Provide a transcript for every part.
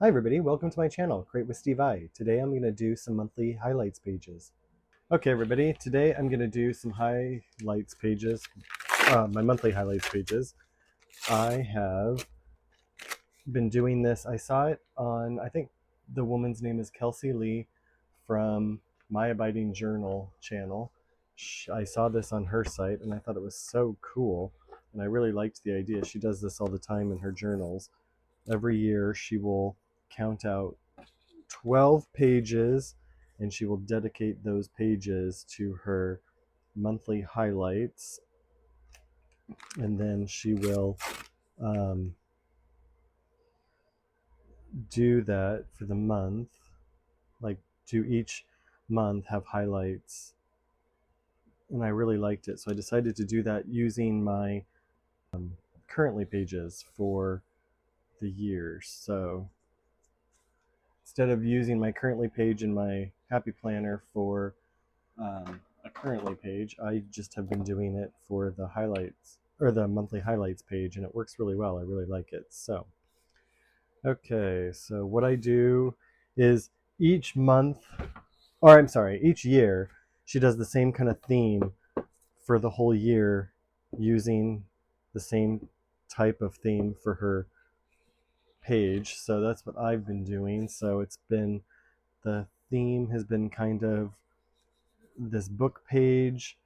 Hi everybody, welcome to my channel, Create with Steve I. Today I'm going to do some monthly highlights pages. Okay everybody, today I'm going to do some highlights pages, my monthly highlights pages. I have been doing this, I saw it on, I think the woman's name is Kelsey Lee from My Abiding Journal channel. I saw this on her site and I thought it was so cool and I really liked the idea. She does this all the time in her journals. Every year she will count out 12 pages and she will dedicate those pages to her monthly highlights, and then she will um, do that for the month, like to each month have highlights, and I really liked it, so I decided to do that using my currently pages for the year. So instead of using my currently page in my happy planner for a currently page, I just have been doing it for the highlights or the monthly highlights page, and it works really well. I really like it. So, okay, so what I do is each month, or I'm sorry, each year, she does the same kind of theme for the whole year using the same type of theme for her page. So that's what I've been doing. So it's been, the theme has been kind of this book page,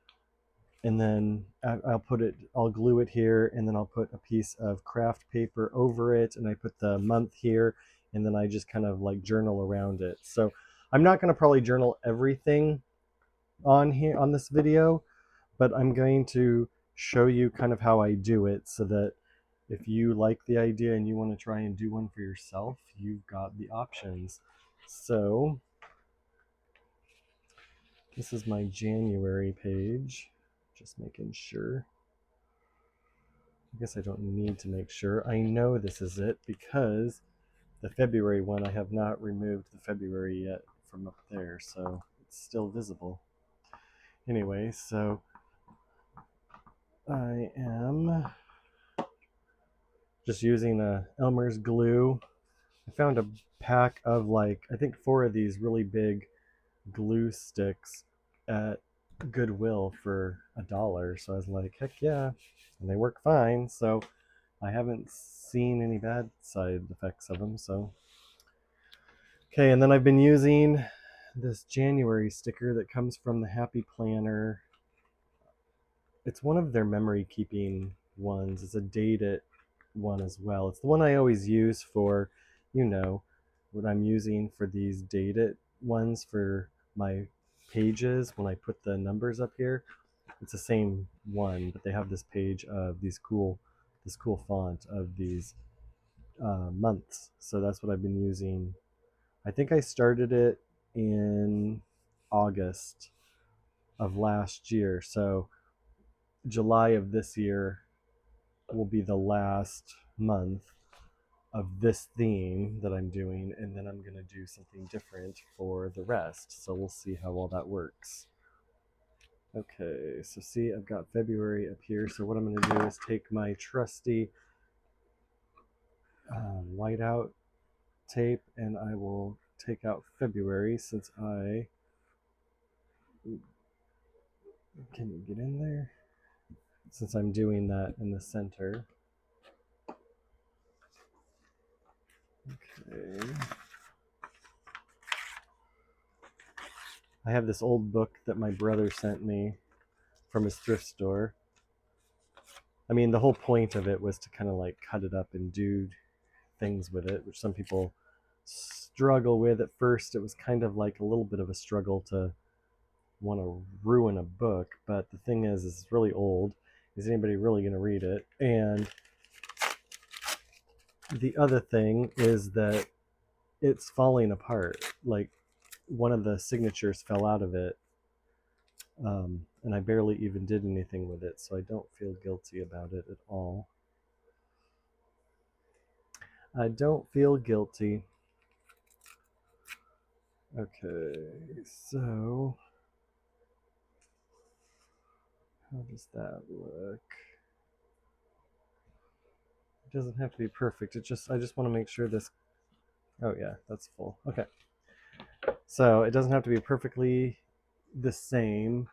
and then I'll glue it here, and then I'll put a piece of craft paper over it, and I put the month here, and then I just kind of like journal around it. So I'm not going to probably journal everything on here on this video, but I'm going to show you kind of how I do it, so that if you like the idea and you want to try and do one for yourself, you've got the options. So this is my January page, just making sure. I guess I don't need to make sure. I know this is it because the February one, I have not removed the February yet from up there, so it's still visible. Anyway, so I am just using a Elmer's glue. I found a pack of like, I think 4 of these really big glue sticks at Goodwill for $1. So I was like, heck yeah, and they work fine. So I haven't seen any bad side effects of them. So okay, and then I've been using this January sticker that comes from the Happy Planner. It's one of their memory keeping ones. It's a dated one as well. It's the one I always use for, you know, what I'm using for these dated ones for my pages when I put the numbers up here. It's the same one, but they have this page of this cool font of these months. So that's what I've been using. I think I started it in August of last year. So July of this year will be the last month of this theme that I'm doing, and then I'm going to do something different for the rest. So we'll see how all that works. Okay, so see, I've got February up here. So what I'm going to do is take my trusty whiteout tape, and I will take out February, since I can you get in there? Since I'm doing that in the center. Okay. I have this old book that my brother sent me from his thrift store. I mean, the whole point of it was to kind of like cut it up and do things with it, which some people struggle with. At first, it was kind of like a little bit of a struggle to want to ruin a book, but the thing is it's really old. Is anybody really going to read it? And the other thing is that it's falling apart. Like, one of the signatures fell out of it, and I barely even did anything with it, so I don't feel guilty about it at all. I don't feel guilty. Okay, so how does that look? It doesn't have to be perfect. I just want to make sure this Oh yeah, that's full. Okay. So it doesn't have to be perfectly the same.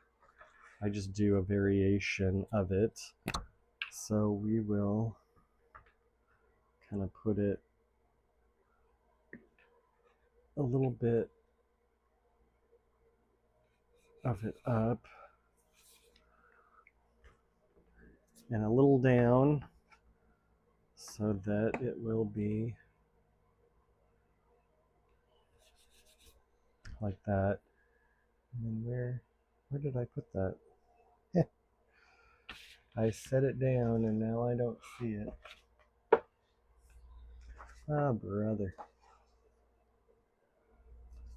I just do a variation of it. So we will kind of put it a little bit of it up and a little down so that it will be like that. And then where did I put that? I set it down and now I don't see it. Ah, brother.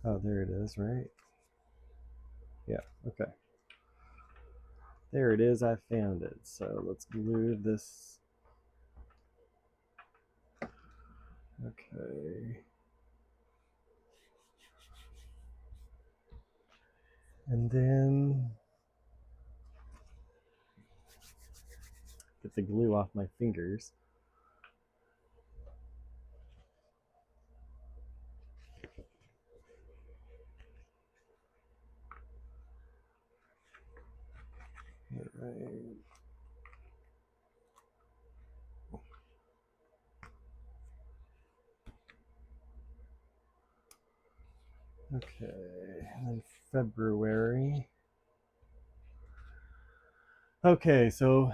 Oh, there it is, right? Yeah, okay. There it is, I found it. So let's glue this. Okay. And then get the glue off my fingers. All right. Okay, and then February. Okay, so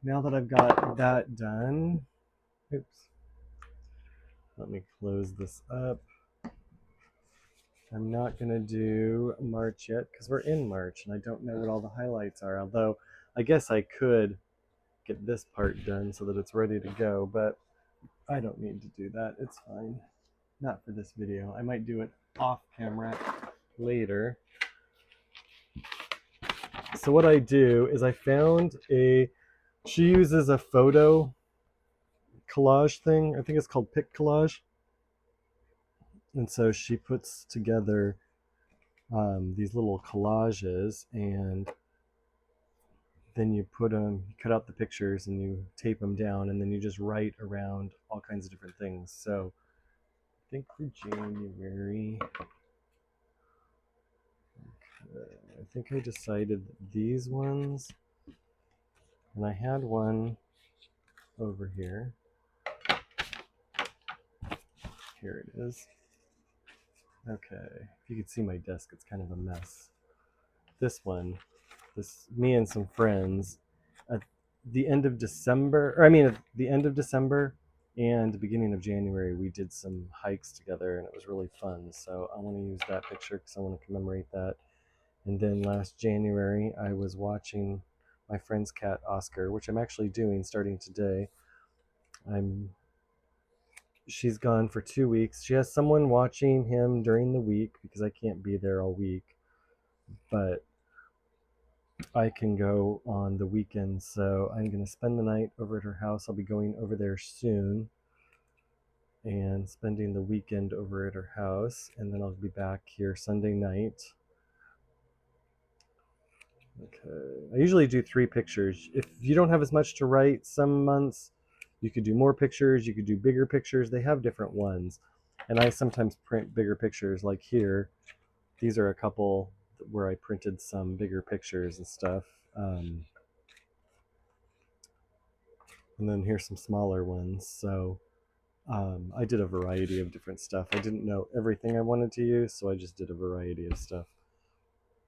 now that I've got that done, oops, let me close this up. I'm not going to do March yet because we're in March and I don't know what all the highlights are, although I guess I could get this part done so that it's ready to go, but I don't need to do that. It's fine. Not for this video. I might do it off camera later. So what I do is I found she uses a photo collage thing. I think it's called Pic Collage. And so she puts together these little collages, and then you cut out the pictures and you tape them down, and then you just write around all kinds of different things. So I think for January, I think I decided these ones, and I had one over here. Here it is. Okay, if you could see my desk, it's kind of a mess. This one, me and some friends at the end of December, or I mean at the end of December and the beginning of January, we did some hikes together and it was really fun. So I want to use that picture because I want to commemorate that. And then last January, I was watching my friend's cat Oscar, which I'm actually doing starting today. She's gone for 2 weeks. She has someone watching him during the week because I can't be there all week, but I can go on the weekend. So I'm going to spend the night over at her house. I'll be going over there soon and spending the weekend over at her house. And then I'll be back here Sunday night. Okay. I usually do 3 pictures. If you don't have as much to write, some months you could do more pictures. You could do bigger pictures. They have different ones. And I sometimes print bigger pictures, like here. These are a couple where I printed some bigger pictures and stuff. And then here's some smaller ones. So I did a variety of different stuff. I didn't know everything I wanted to use, so I just did a variety of stuff.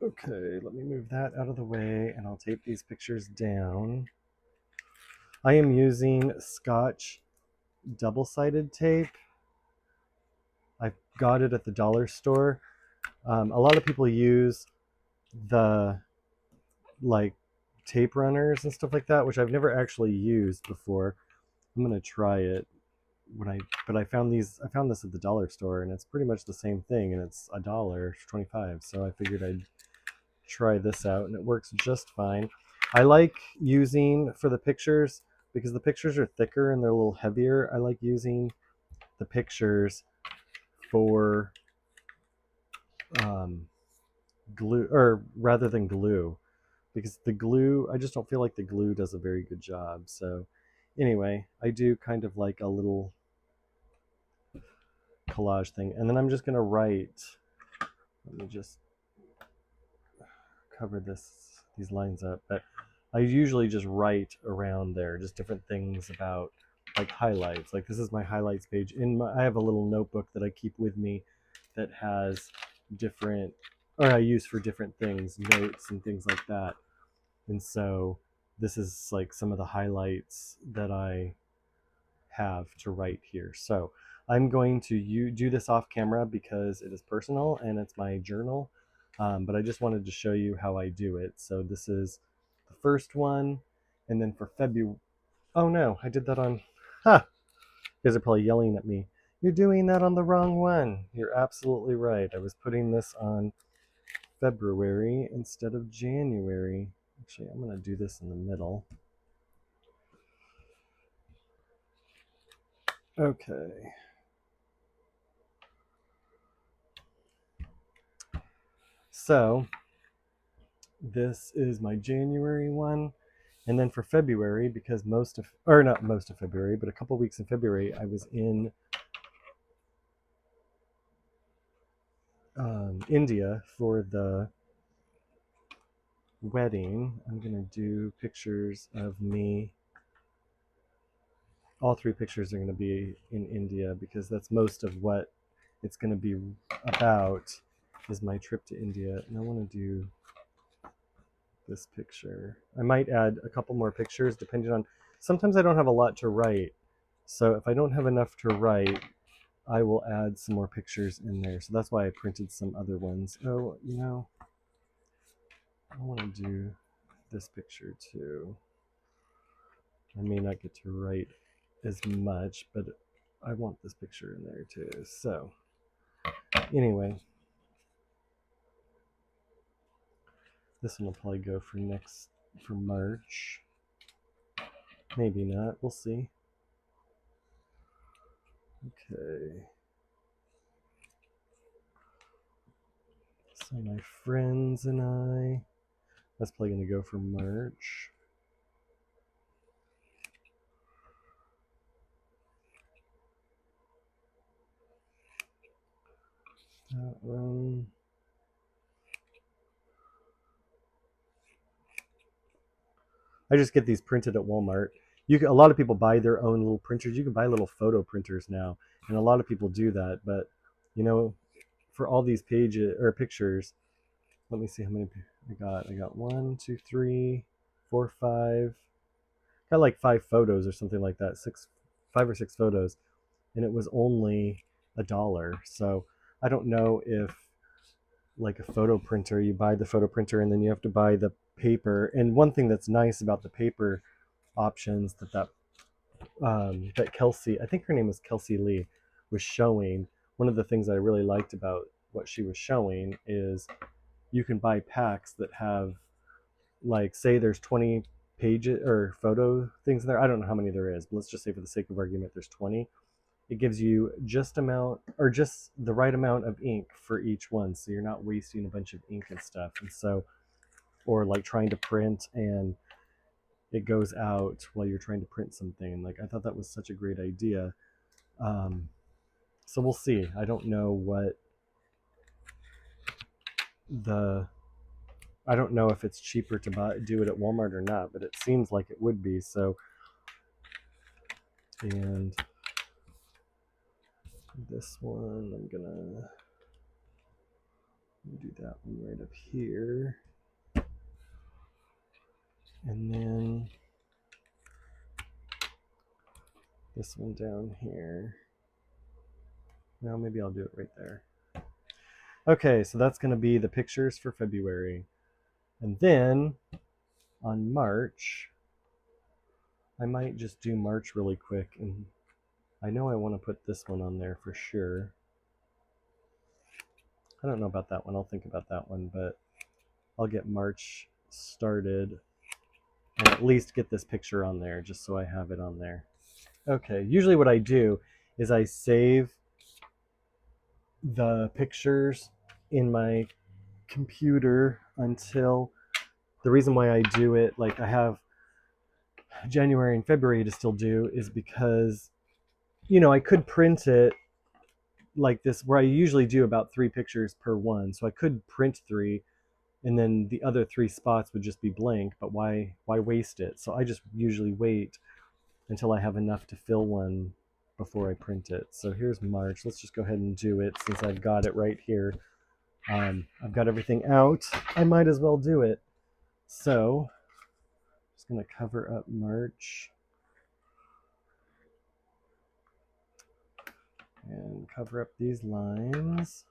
Okay, let me move that out of the way and I'll tape these pictures down. I am using Scotch double-sided tape. I got it at the dollar store. A lot of people use the like tape runners and stuff like that, which I've never actually used before. I'm gonna try it but I found this at the dollar store and it's pretty much the same thing and it's $1.25. So I figured I'd try this out and it works just fine. I like using for the pictures because the pictures are thicker and they're a little heavier. I like using the pictures for glue, or rather than glue, because the glue, I just don't feel like the glue does a very good job. So anyway, I do kind of like a little collage thing. And then I'm just going to write, let me just cover these lines up, but I usually just write around there, just different things about like highlights. Like this is my highlights page. I have a little notebook that I keep with me that has different, or I use for different things, notes and things like that. And so this is like some of the highlights that I have to write here. So I'm going to do this off camera because it is personal and it's my journal. But I just wanted to show you how I do it. So this is the first one. And then for February, oh no, I did that on, you guys are probably yelling at me. You're doing that on the wrong one. You're absolutely right. I was putting this on February instead of January. Actually, I'm going to do this in the middle. Okay. So this is my January one. And then for February, because not most of February, but a couple weeks in February, I was in India for the wedding. I'm going to do pictures of me. All three pictures are going to be in India because that's most of what it's going to be about is my trip to India. And I want to do this picture. I might add a couple more pictures depending on, sometimes I don't have a lot to write. So if I don't have enough to write, I will add some more pictures in there. So that's why I printed some other ones. Oh, you know, I want to do this picture too. I may not get to write as much, but I want this picture in there too. So anyway, this one will probably go for March. Maybe not, we'll see. Okay. So my friends and I, that's probably going to go for March. That one. I just get these printed at Walmart. A lot of people buy their own little printers. You can buy little photo printers now, and a lot of people do that. But you know, for all these pages or pictures, let me see how many I got. I got 1, 2, 3, 4, 5. Got like 5 photos or something like that. 5 or 6 photos, and it was only $1. So I don't know if like a photo printer, you buy the photo printer and then you have to buy the paper. And one thing that's nice about the paper options that Kelsey, I think her name was Kelsey Lee, was showing, one of the things I really liked about what she was showing is you can buy packs that have, like, say there's 20 pages or photo things in there. I don't know how many there is, but let's just say for the sake of argument there's 20. It gives you just the right amount of ink for each one, so you're not wasting a bunch of ink and stuff. And so, or like trying to print and it goes out while you're trying to print something. Like, I thought that was such a great idea. So we'll see. I don't know I don't know if it's cheaper to do it at Walmart or not, but it seems like it would be. So, and this one, I'm gonna do that one right up here. And then this one down here. No, maybe I'll do it right there. Okay, so that's going to be the pictures for February. And then on March, I might just do March really quick. And I know I want to put this one on there for sure. I don't know about that one. I'll think about that one, but I'll get March started and at least get this picture on there just so I have it on there. Okay, usually what I do is I save the pictures in my computer until, the reason why I do it, like I have January and February to still do, is because, you know, I could print it like this where I usually do about 3 pictures per one. So I could print 3 and then the other 3 spots would just be blank, but why waste it? So I just usually wait until I have enough to fill one before I print it. So here's March. Let's just go ahead and do it since I've got it right here. I've got everything out. I might as well do it. So I'm just going to cover up March and cover up these lines.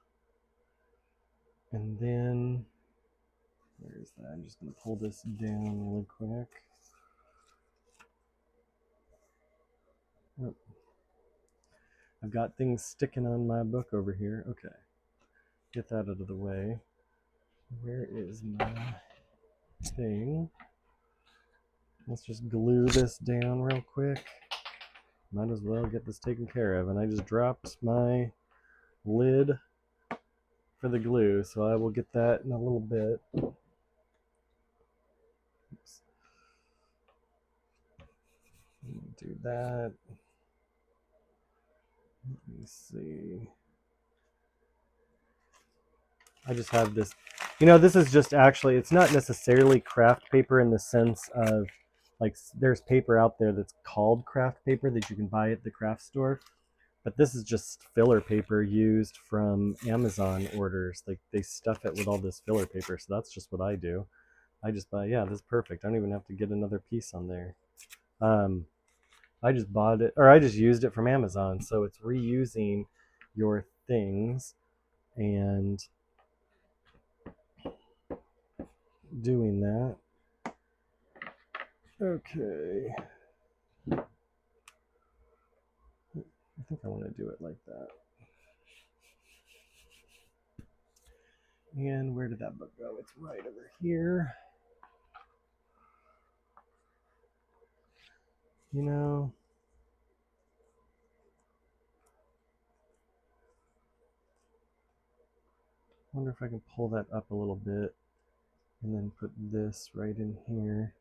And then, where's that? I'm just going to pull this down really quick. Oh. I've got things sticking on my book over here. Okay, get that out of the way. Where is my thing? Let's just glue this down real quick. Might as well get this taken care of. And I just dropped my lid for the glue, so I will get that in a little bit. Oops. Do that. Let me see. I just have this, this is just actually, it's not necessarily craft paper in the sense of, like, there's paper out there that's called craft paper that you can buy at the craft store, but this is just filler paper used from Amazon orders. Like, they stuff it with all this filler paper, so that's just what I do. I just buy, yeah, this is perfect. I don't even have to get another piece on there. I just bought it, or I just used it from Amazon, so it's reusing your things and doing that. Okay. I think I want to do it like that. And where did that book go? It's right over here. I wonder if I can pull that up a little bit and then put this right in here,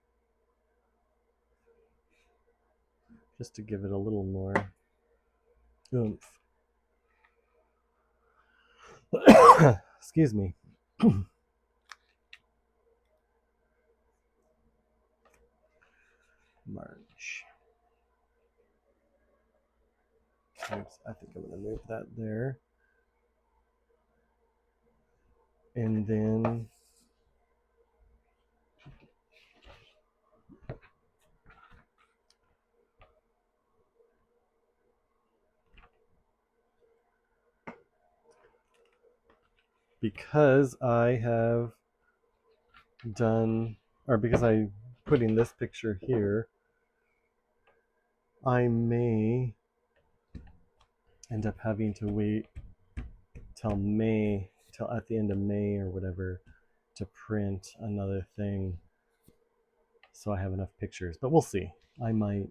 just to give it a little more oomph. Excuse me. March. Oops, I think I'm going to move that there. And then because I have done, or because I'm putting this picture here, I may end up having to wait till at the end of May or whatever, to print another thing so I have enough pictures. But we'll see. I might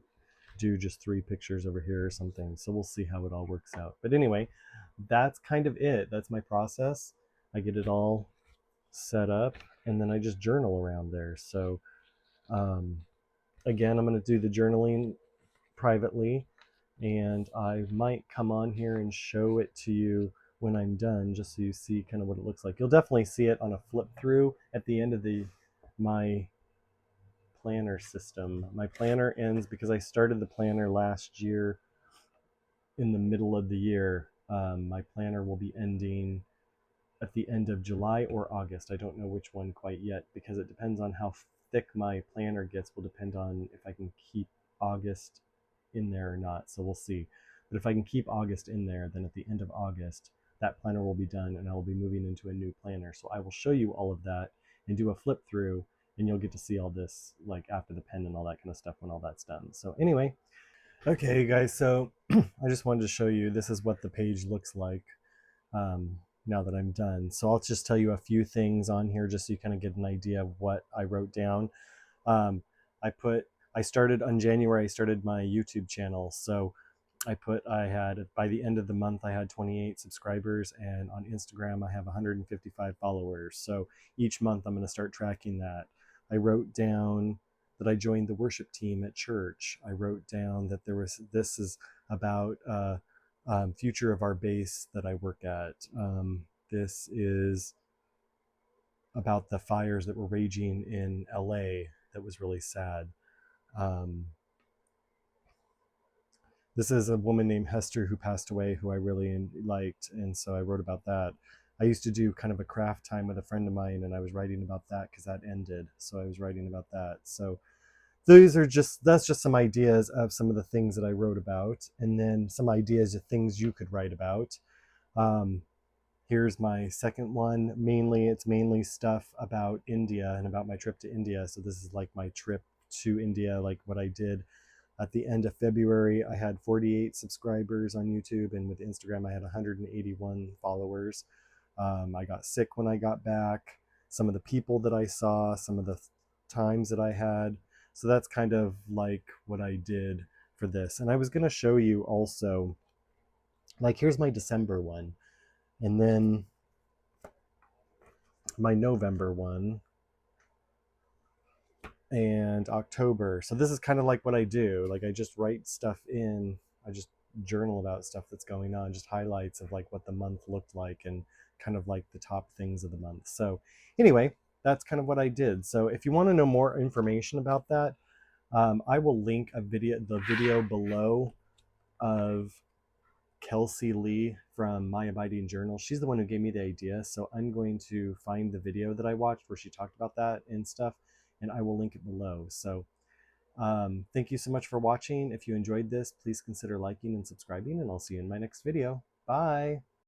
do just 3 pictures over here or something. So we'll see how it all works out. But anyway, that's kind of it. That's my process. I get it all set up and then I just journal around there. So again, I'm going to do the journaling privately, and I might come on here and show it to you when I'm done, just so you see kind of what it looks like. You'll definitely see it on a flip through at the end of my planner system. My planner ends, because I started the planner last year in the middle of the year. My planner will be ending at the end of July or August. I don't know which one quite yet, because it depends on how thick my planner gets, will depend on if I can keep August in there or not. So we'll see. But if I can keep August in there, then at the end of August, that planner will be done and I will be moving into a new planner. So I will show you all of that and do a flip through, and you'll get to see all this, like, after the pen and all that kind of stuff when all that's done. So anyway, okay guys, so I just wanted to show you, this is what the page looks like now that I'm done. So I'll just tell you a few things on here just so you kind of get an idea of what I wrote down. I started on January, I started my YouTube channel. So I had, by the end of the month, I had 28 subscribers, and on Instagram, I have 155 followers. So each month I'm going to start tracking that. I wrote down that I joined the worship team at church. I wrote down that this is about future of our base that I work at. This is about the fires that were raging in LA. That was really sad. Um, this is a woman named Hester who passed away, who I really liked, and so I wrote about that. I used to do kind of a craft time with a friend of mine, and I was writing about that because that ended. So I was writing about that. So that's just some ideas of some of the things that I wrote about, and then some ideas of things you could write about. Um, Here's my second one. It's mainly stuff about India and about my trip to India. So this is like my trip to India, like what I did at the end of February. I had 48 subscribers on YouTube, and with Instagram, I had 181 followers. I got sick when I got back. Some of the people that I saw, some of the times that I had. So that's kind of like what I did for this. And I was going to show you also, like, here's my December one. And then my November one and October. So this is kind of like what I do. Like I just write stuff in, I just journal about stuff that's going on, just highlights of like what the month looked like and kind of like the top things of the month. So anyway, that's kind of what I did. So if you want to know more information about that, I will link the video below of Kelsey Lee from My Abiding Journal. She's the one who gave me the idea. So I'm going to find the video that I watched where she talked about that and stuff, and I will link it below. So thank you so much for watching. If you enjoyed this, please consider liking and subscribing, and I'll see you in my next video. Bye.